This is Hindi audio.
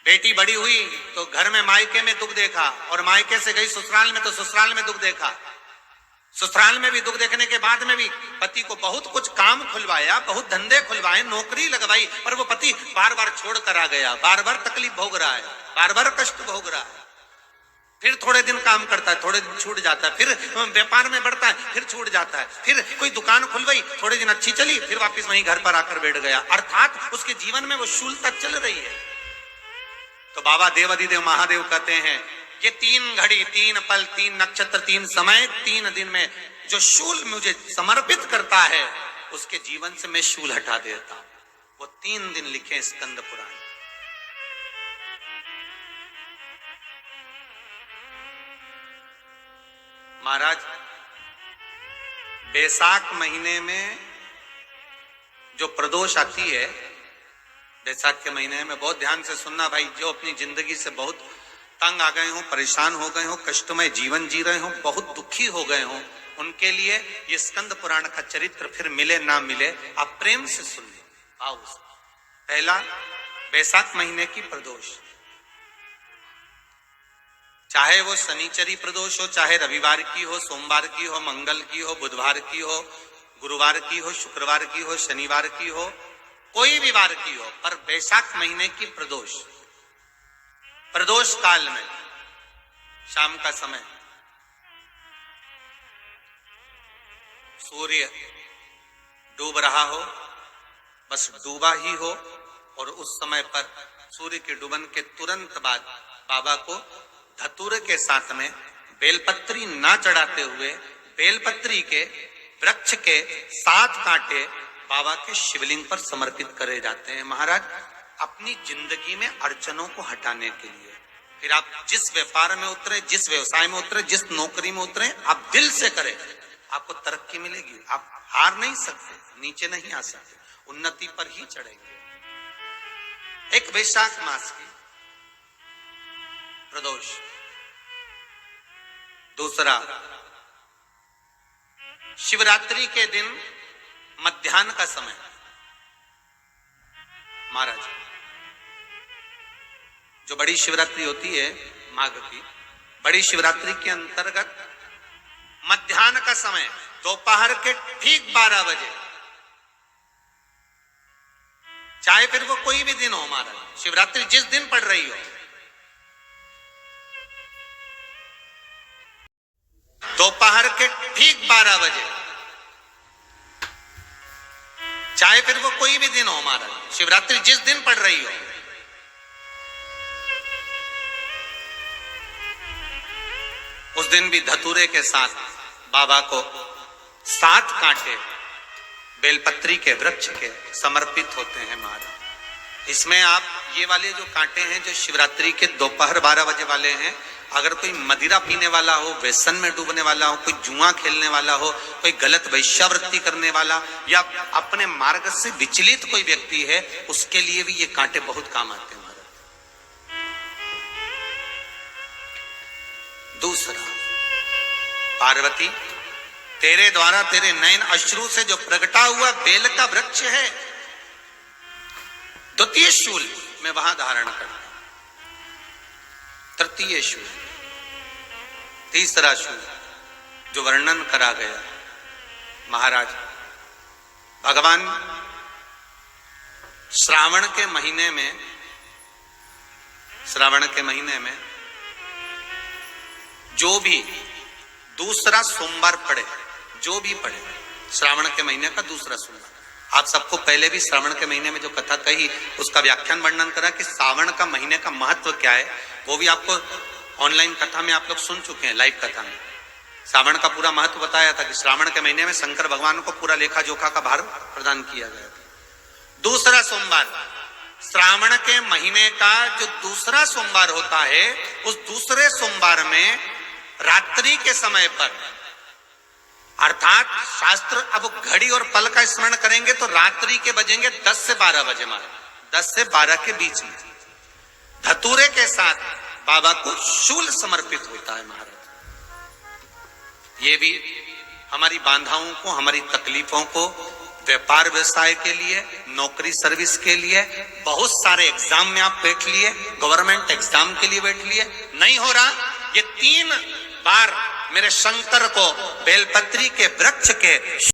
बेटी बड़ी हुई तो घर में मायके में दुख देखा, और मायके से गई ससुराल में तो ससुराल में दुख देखा। ससुराल में भी दुख देखने के बाद में भी पति को बहुत कुछ काम खुलवाया, बहुत धंधे खुलवाए, नौकरी लगवाई, पर वो पति बार बार छोड़ कर आ गया, बार बार तकलीफ भोग रहा है, बार बार कष्ट भोग रहा है। फिर थोड़े दिन काम करता है, थोड़े दिन छूट जाता है, फिर व्यापार में बढ़ता है, फिर छूट जाता है, फिर कोई दुकान खुलवाई, थोड़े दिन अच्छी चली, फिर वापस वहीं घर पर आकर बैठ गया। अर्थात उसके जीवन में वो शूलता चल रही है। तो बाबा देवाधिदेव महादेव कहते हैं ये 3 घड़ी, 3 पल, 3 नक्षत्र, 3 समय, 3 दिन में जो शूल मुझे समर्पित करता है उसके जीवन से मैं शूल हटा देता हूं। वो 3 दिन लिखे स्कंद पुराण। महाराज बैसाख महीने में जो प्रदोष आती है, बैसाख के महीने में बहुत ध्यान से सुनना भाई, जो अपनी जिंदगी से बहुत तंग आ गए हो, परेशान हो गए हो, कष्टमय जीवन जी रहे हो, बहुत दुखी हो गए हो, उनके लिए ये स्कंद पुराण का चरित्र फिर मिले ना मिले आप प्रेम से सुन लो। आओ, पहला बैसाख महीने की प्रदोष, चाहे वो शनिचरी प्रदोष हो, चाहे रविवार की हो, सोमवार की हो, मंगल की हो, बुधवार की हो, गुरुवार की हो, शुक्रवार की हो, शनिवार की हो, कोई भी वार की हो, पर बैसाख महीने की प्रदोष, प्रदोष काल में शाम का समय सूर्य डूब रहा हो, बस डूबा ही हो, और उस समय पर सूर्य के डूबन के तुरंत बाद बाबा को धतूरे के साथ में बेलपत्री ना चढ़ाते हुए बेलपत्री के वृक्ष के 7 कांटे बाबा के शिवलिंग पर समर्पित करे जाते हैं। महाराज अपनी जिंदगी में अड़चनों को हटाने के लिए, फिर आप जिस व्यापार में उतरे, जिस व्यवसाय में उतरे, जिस नौकरी में उतरे, आप दिल से करें, आपको तरक्की मिलेगी। आप हार नहीं सकते, नीचे नहीं आ सकते, उन्नति पर ही चढ़ेंगे। एक वैशाख मास की प्रदोष, दूसरा शिवरात्रि के दिन मध्याह्न का समय। महाराज जो बड़ी शिवरात्रि होती है माघ की, बड़ी शिवरात्रि के अंतर्गत मध्याह्न का समय, दोपहर के ठीक 12 बजे, चाहे फिर वो कोई भी दिन हो, महाराज शिवरात्रि जिस दिन पड़ रही हो, दोपहर के ठीक 12 बजे, चाहे फिर वो कोई भी दिन हो, महाराज शिवरात्रि जिस दिन पड़ रही हो, उस दिन भी धतूरे के साथ बाबा को 7 कांटे बेलपत्री के वृक्ष के समर्पित होते हैं। महाराज इसमें आप ये वाले जो कांटे हैं जो शिवरात्रि के दोपहर 12 बजे वाले हैं, अगर कोई मदिरा पीने वाला हो, व्यसन में डूबने वाला हो, कोई जुआ खेलने वाला हो, कोई गलत वैश्यावृत्ति करने वाला, या अपने मार्ग से विचलित कोई व्यक्ति है, उसके लिए भी ये कांटे बहुत काम आते हैं। दूसरा, पार्वती तेरे द्वारा तेरे नयन अश्रु से जो प्रगटा हुआ बेल का वृक्ष है, द्वितीय शूल मैं वहां धारण करता, तृतीय शूल, तीसरा शूल जो वर्णन करा गया। महाराज भगवान श्रावण के महीने में जो भी दूसरा सोमवार पड़े, जो भी पड़े, श्रावण के महीने का दूसरा सोमवार, आप सबको पहले भी श्रावण के महीने में जो कथा कही उसका व्याख्यान वर्णन करा कि श्रावण का महीने का महत्व क्या है, वो भी आपको ऑनलाइन कथा में आप लोग सुन चुके हैं। लाइव कथा में श्रावण का पूरा महत्व बताया था कि श्रावण के महीने में शंकर भगवान को पूरा लेखा जोखा का भार प्रदान किया गया था। दूसरा सोमवार, श्रावण के महीने का जो दूसरा सोमवार होता है, उस दूसरे सोमवार में रात्रि के समय पर, अर्थात शास्त्र अब घड़ी और पल का स्मरण करेंगे तो रात्रि के बजेंगे 10 से 12 बजे, मारे 10 से 12 के बीच में धतूरे के साथ बाबा को शूल समर्पित होता है। महाराज ये भी हमारी बाधाओं को, हमारी तकलीफों को व्यापार व्यवसाय के लिए, नौकरी सर्विस के लिए, बहुत सारे एग्जाम में आप बैठ लिए, गवर्नमेंट एग्जाम के लिए बैठ लिए, नहीं हो रहा। ये 3 बार मेरे शंकर को बेलपत्री के वृक्ष के